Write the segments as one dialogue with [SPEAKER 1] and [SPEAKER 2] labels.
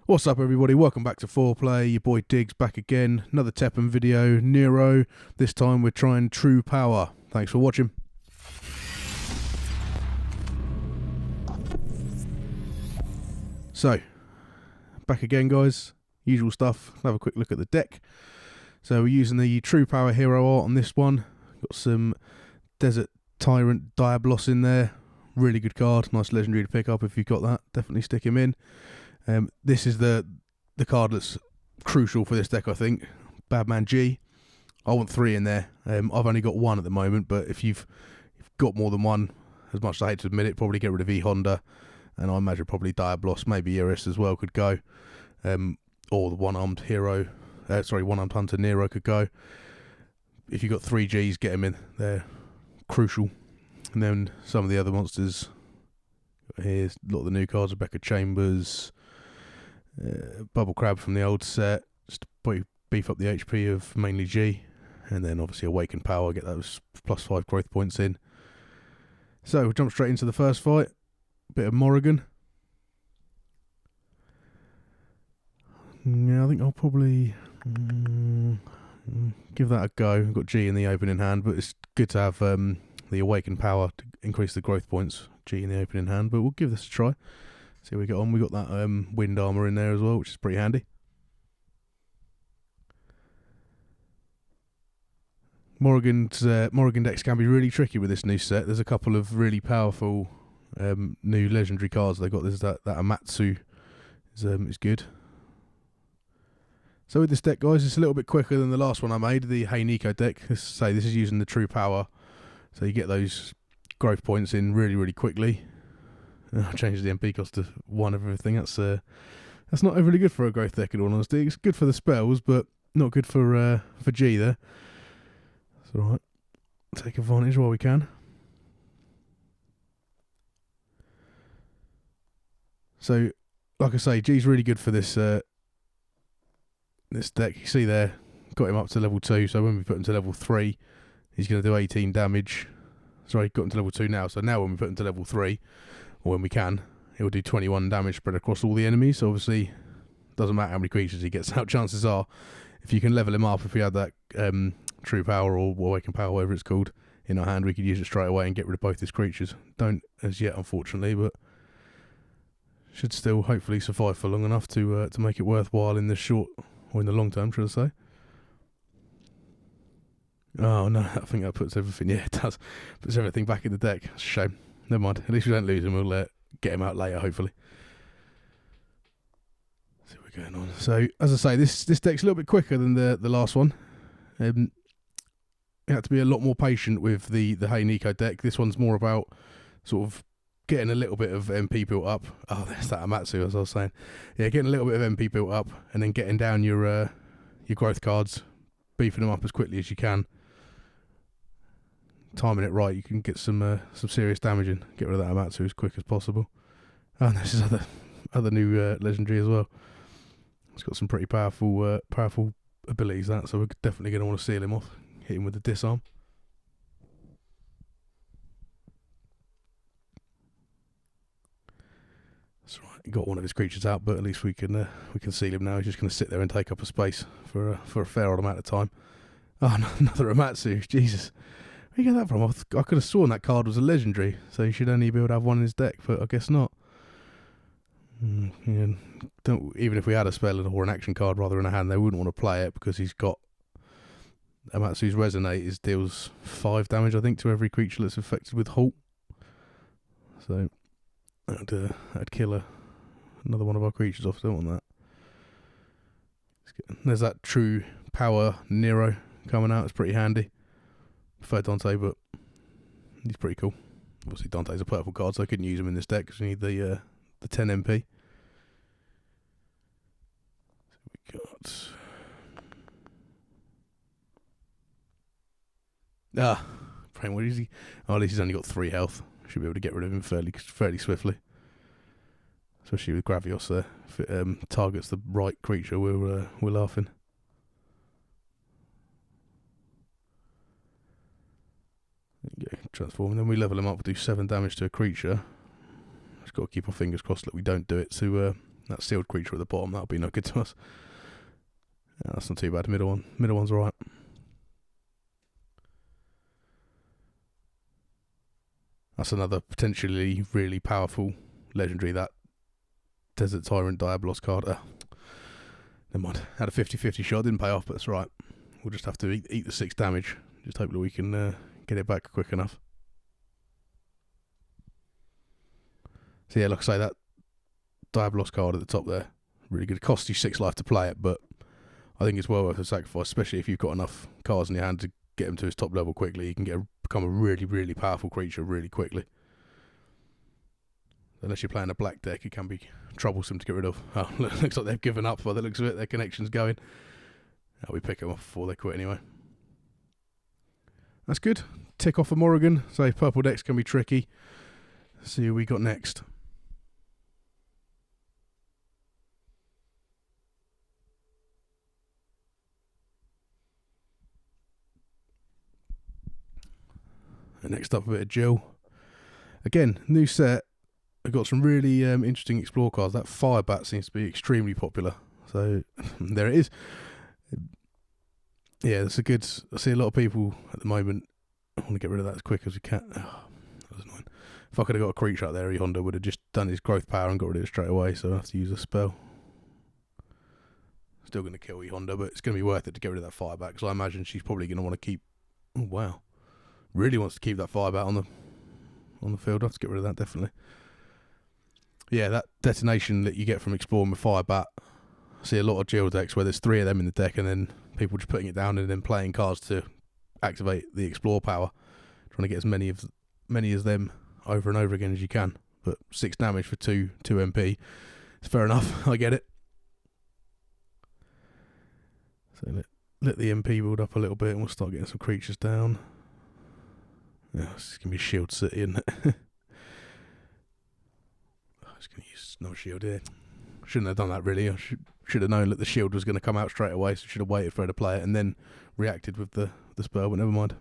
[SPEAKER 1] What's up, everybody? Welcome back to 4Play. Your boy Diggs back again. Another Teppen video. Nero. This time we're trying True Power. Thanks for watching. So, back again, guys. Usual stuff. Have a quick look at the deck. So we're using the True Power hero art on this one. Got some Desert Tyrant Diablos in there. Really good card. Nice legendary to pick up if you've got that. Definitely stick him in. This is the card that's crucial for this deck, I think. Badman G. I want 3 in there. I've only got 1 at the moment, but if you've got more than 1, as much as I hate to admit it, probably get rid of E Honda, and I imagine probably Diablos, maybe Iris as well could go, or the one-armed hunter Nero could go. If you've got 3 Gs, get them in. They're crucial. And then some of the other monsters. Here's a lot of the new cards: Rebecca Chambers, Bubble Crab from the old set, just to beef up the HP of mainly G, and then obviously Awaken Power, get those +5 growth points in. So we'll jump straight into the first fight. Bit of Morrigan. Yeah, I think I'll probably give that a go. I've got G in the opening hand, but it's good to have the Awaken Power to increase the growth points. G in the opening hand, but we'll give this a try. See how we get on. We got that wind armor in there as well, which is pretty handy. Morrigan decks can be really tricky with this new set. There's a couple of really powerful new legendary cards they got. There's that Amatsu is good. So with this deck, guys, it's a little bit quicker than the last one I made, the Hey Nico deck. This is using the True Power, so you get those growth points in really quickly. I changed the MP cost to 1 of everything. That's not overly good for a growth deck, in all honesty. It's good for the spells, but not good for G there. It's alright. Take advantage while we can. So, like I say, G's really good for this this deck. You see there, got him up to level 2, so when we put him to level 3, he's going to do 18 damage. Sorry, got him to level 2 now, so now when we put him to level 3, or when we can, he'll do 21 damage spread across all the enemies. So obviously, doesn't matter how many creatures he gets out, chances are, if you can level him up, if we had that True Power or Awaken Power, whatever it's called, in our hand, we could use it straight away and get rid of both his creatures. Don't as yet, unfortunately, but should still hopefully survive for long enough to make it worthwhile in the short, or in the long term, should I say. Oh no, I think that puts everything, yeah, it does. Puts everything back in the deck. It's a shame. Never mind. At least we don't lose him. We'll get him out later, hopefully. See what we're going on. So, as I say, this deck's a little bit quicker than the last one. You have to be a lot more patient with the Hey Nico deck. This one's more about sort of getting a little bit of MP built up. Oh, there's that Amatsu, as I was saying. Yeah, getting a little bit of MP built up, and then getting down your growth cards, beefing them up as quickly as you can. Timing it right, you can get some serious damage in. Get rid of that Amatsu as quick as possible. Oh, and this is other new legendary as well. It's got some pretty powerful abilities, that, so we're definitely going to want to seal him off. Hit him with the disarm. That's right. Got one of his creatures out, but at least we can seal him now. He's just going to sit there and take up a space for a fair old amount of time. Oh, another Amatsu. Jesus. Where you get that from? I could have sworn that card was a legendary, so he should only be able to have 1 in his deck, but I guess not. Yeah, even if we had a spell or an action card rather in a hand, they wouldn't want to play it because he's got Amatsu's Resonate. It deals 5 damage, I think, to every creature that's affected with Halt. So that'd kill another one of our creatures off. Don't want that. There's that True Power Nero coming out. It's pretty handy. Prefer Dante, but he's pretty cool. Obviously, Dante's a purple card, so I couldn't use him in this deck because we need the 10 MP. So we got Brain, what is he? Oh, at least he's only got 3 health. Should be able to get rid of him fairly swiftly. Especially with Gravios there. If it targets the right creature, we're laughing. Transform, and then we level him up, do 7 damage to a creature. Just got to keep our fingers crossed that we don't do it to That sealed creature at the bottom, that'll be no good to us. Yeah, that's not too bad. Middle one's alright. That's another potentially really powerful legendary, that Desert Tyrant Diabolos card. Never mind. Had a 50-50 shot, didn't pay off, but that's right. We'll just have to eat the 6 damage. Just hope that we can get it back quick enough. So yeah, like I say, that Diabolos card at the top there, really good. It costs you 6 life to play it, but I think it's well worth the sacrifice, especially if you've got enough cards in your hand to get him to his top level quickly. You can become a really, really powerful creature really quickly. Unless you're playing a black deck, it can be troublesome to get rid of. Oh, looks like they've given up by the looks of it. Their connection's going. We pick them off before they quit anyway. That's good. Tick off a Morrigan. So purple decks can be tricky. Let's see who we got next. And next up, a bit of Jill. Again, new set. I've got some really interesting explore cards. That Firebat seems to be extremely popular. So there it is. Yeah, that's a good. I see a lot of people at the moment. I want to get rid of that as quick as we can. Oh, that was annoying. If I could have got a creature out there, Honda would have just done his growth power and got rid of it straight away. So I have to use a spell. Still going to kill Honda, but it's going to be worth it to get rid of that Firebat, because I imagine she's probably going to want to keep. Oh wow, really wants to keep that Firebat on the field. I have to get rid of that, definitely. Yeah, that detonation that you get from exploring with Firebat. I see a lot of Jill decks where there's 3 of them in the deck, and then people just putting it down and then playing cards to activate the explore power, trying to get as many as them over and over again as you can. But 6 damage for 2 MP, it's fair enough. I get it. So let the MP build up a little bit, and we'll start getting some creatures down. Yeah, it's gonna be Shield City, isn't it? I was going to use no shield here. Shouldn't have done that, really. I should have known that the shield was going to come out straight away, so should have waited for her to play it and then reacted with the spell, but never mind.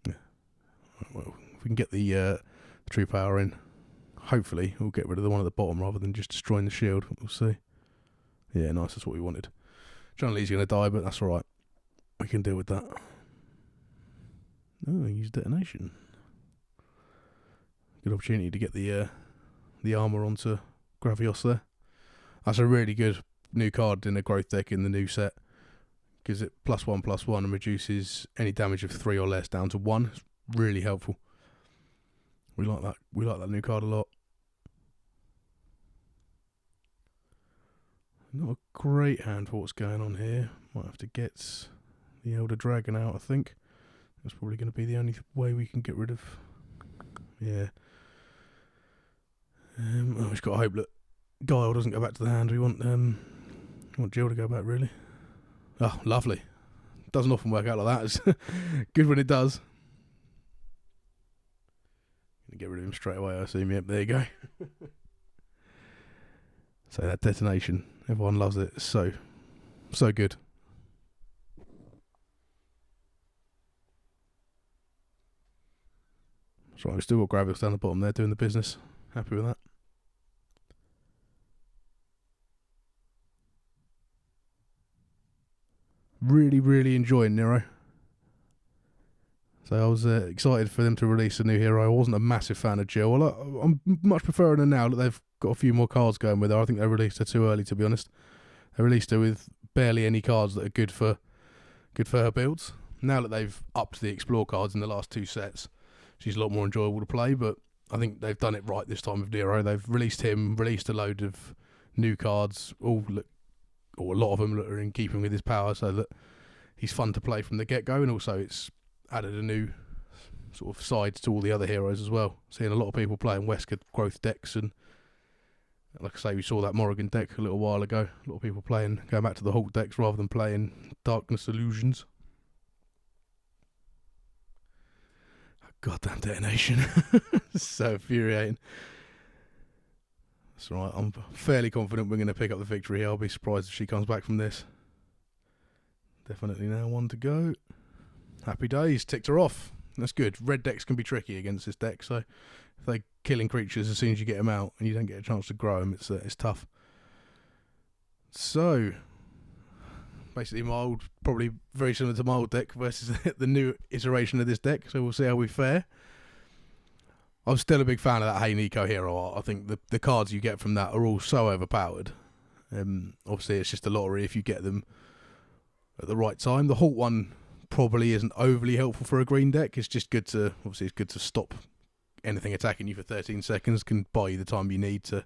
[SPEAKER 1] Yeah. Well, if we can get the true power in, hopefully we'll get rid of the one at the bottom rather than just destroying the shield. We'll see. Yeah, nice. That's what we wanted. John Lee's going to die, but that's all right. We can deal with that. Oh, use detonation. Good opportunity to get the armor onto Gravios there. That's a really good new card in a growth deck in the new set. Gives it +1/+1 and reduces any damage of 3 or less down to 1. It's really helpful. We like that. We like that new card a lot. Not a great hand for what's going on here. Might have to get the Elder Dragon out, I think. That's probably going to be the only way we can get rid of. Yeah. We've just got to hope that Guile doesn't go back to the hand. We want Jill to go back, really. Oh, lovely. Doesn't often work out like that. It's good when it does. Gonna get rid of him straight away, I assume. Yep, there you go. So that detonation, everyone loves it. It's so good. That's right, we've still got Gravios down the bottom there doing the business. Happy with that. Really, really enjoying Nero. So I was excited for them to release a new hero. I wasn't a massive fan of Jill. I'm much preferring her now that they've got a few more cards going with her. I think they released her too early, to be honest. They released her with barely any cards that are good for her builds. Now that they've upped the explore cards in the last 2 sets, she's a lot more enjoyable to play, but I think they've done it right this time with Nero. They've released him, released a load of new cards, or a lot of them that are in keeping with his power, so that he's fun to play from the get-go, and also it's added a new sort of side to all the other heroes as well. Seeing a lot of people playing Wesker growth decks, and like I say, we saw that Morrigan deck a little while ago. A lot of people going back to the Hulk decks rather than playing Darkness Illusions. Goddamn detonation. So infuriating. That's right, I'm fairly confident we're going to pick up the victory here. I'll be surprised if she comes back from this. Definitely now 1 to go. Happy days, ticked her off. That's good. Red decks can be tricky against this deck, so if they killing creatures as soon as you get them out, and you don't get a chance to grow them. It's tough. So basically, my old, probably very similar to my old deck versus the new iteration of this deck. So we'll see how we fare. I'm still a big fan of that Hey Nico hero art. I think the cards you get from that are all so overpowered. Obviously, it's just a lottery if you get them at the right time. The Halt one probably isn't overly helpful for a green deck. It's just good to, obviously, it's good to stop anything attacking you for 13 seconds. Can buy you the time you need to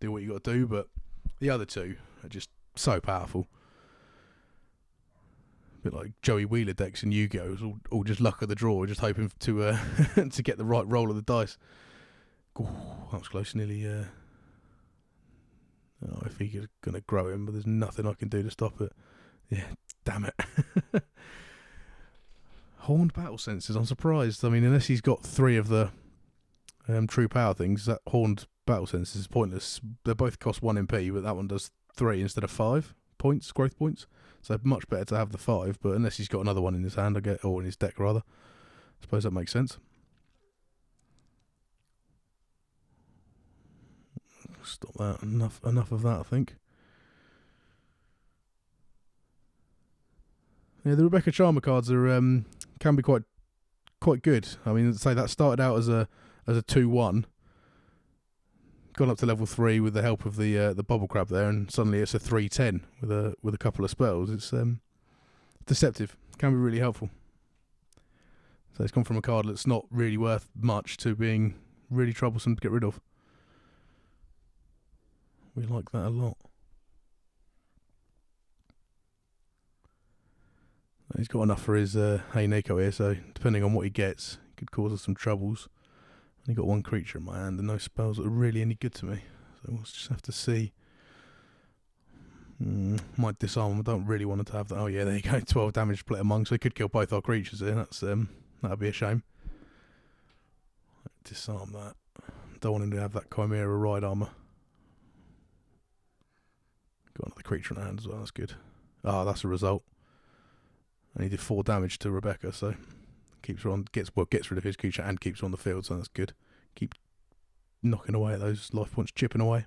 [SPEAKER 1] do what you got to do. But the other two are just so powerful. A bit like Joey Wheeler decks in Yu-Gi-Oh! It's all just luck of the draw, just hoping to to get the right roll of the dice. Ooh, that was close, nearly. Oh, if he's going to grow him, but there's nothing I can do to stop it. Yeah, damn it. Horned Battle Senses, I'm surprised. I mean, unless he's got 3 of the true power things, that Horned Battle Senses is pointless. They both cost 1 MP, but that one does 3 instead of 5 points, growth points. So much better to have the 5, but unless he's got another one in his hand, or in his deck rather. I suppose that makes sense. Stop that. Enough of that, I think. Yeah, the Rebecca Charmer cards are can be quite good. I mean, say that started out as a 2/1, gone up to level 3 with the help of the bubble crab there, and suddenly it's a 3/10 with a couple of spells. It's deceptive. Can be really helpful. So it's gone from a card that's not really worth much to being really troublesome to get rid of. We like that a lot. He's got enough for his Hey Nico here, so depending on what he gets, it could cause us some troubles. Only got 1 creature in my hand and no spells that are really any good to me. So we'll just have to see. Might disarm him. I don't really want him to have that. Oh yeah, there you go. 12 damage split among, so he could kill both our creatures here. That'd be a shame. Disarm that. Don't want him to have that Chimera Ride Armor. Got another creature in hand as well. That's good. Ah, that's a result. And he did 4 damage to Rebecca, so keeps her on, gets rid of his creature and keeps her on the field, so that's good. Keep knocking away at those life points, chipping away.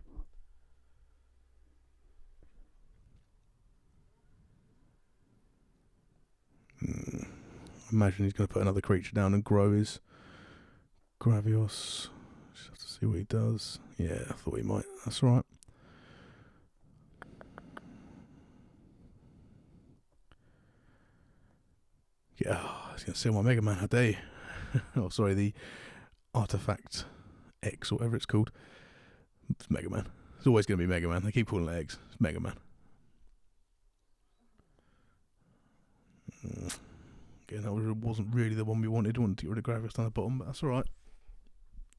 [SPEAKER 1] Imagine he's going to put another creature down and grow his Gravios. Just have to see what he does. Yeah, I thought he might. That's right. Yeah, I was going to say my Mega Man, how dare you? Oh, sorry, the Artifact X, or whatever it's called. It's Mega Man. It's always going to be Mega Man. They keep calling it X. It's Mega Man. Again, that wasn't really the one we wanted. We wanted to get rid of Gravios down the bottom, but that's alright.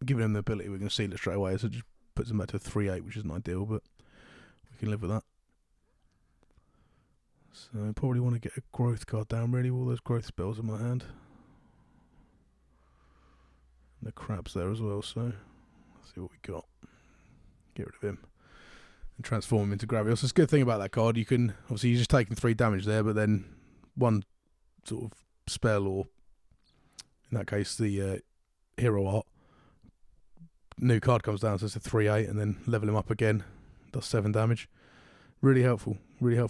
[SPEAKER 1] Giving him the ability, we're going to seal it straight away, so it just puts him back to a 3/8, which isn't ideal, but we can live with that. So I probably want to get a growth card down, really, all those growth spells in my hand. And the crab's there as well, so let's see what we got. Get rid of him. And transform him into Gravios. That's a good thing about that card. You can, obviously, you're just taking 3 damage there, but then one sort of spell, or in that case, the hero art, new card comes down, so it's a 3/8, and then level him up again, does 7 damage. Really helpful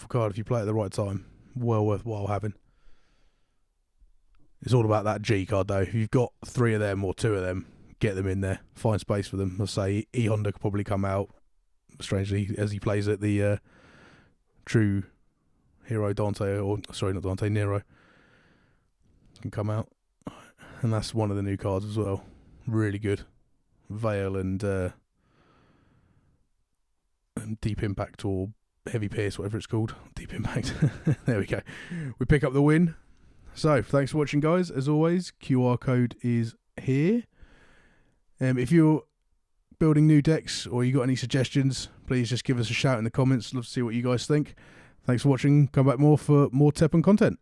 [SPEAKER 1] card if you play it at the right time. Well worthwhile having. It's all about that G card though. If you've got 3 of them or 2 of them, get them in there. Find space for them. I'll say E Honda could probably come out, strangely, as he plays at the true hero Dante, or sorry, not Dante, Nero. Can come out. And that's one of the new cards as well. Really good. Veil and Deep Impact, or Heavy Pierce, whatever it's called. Deep Impact. There we go. We pick up the win. So, thanks for watching, guys. As always, QR code is here. If you're building new decks, or you got any suggestions, please just give us a shout in the comments. Love to see what you guys think. Thanks for watching. Come back more for more Teppen content.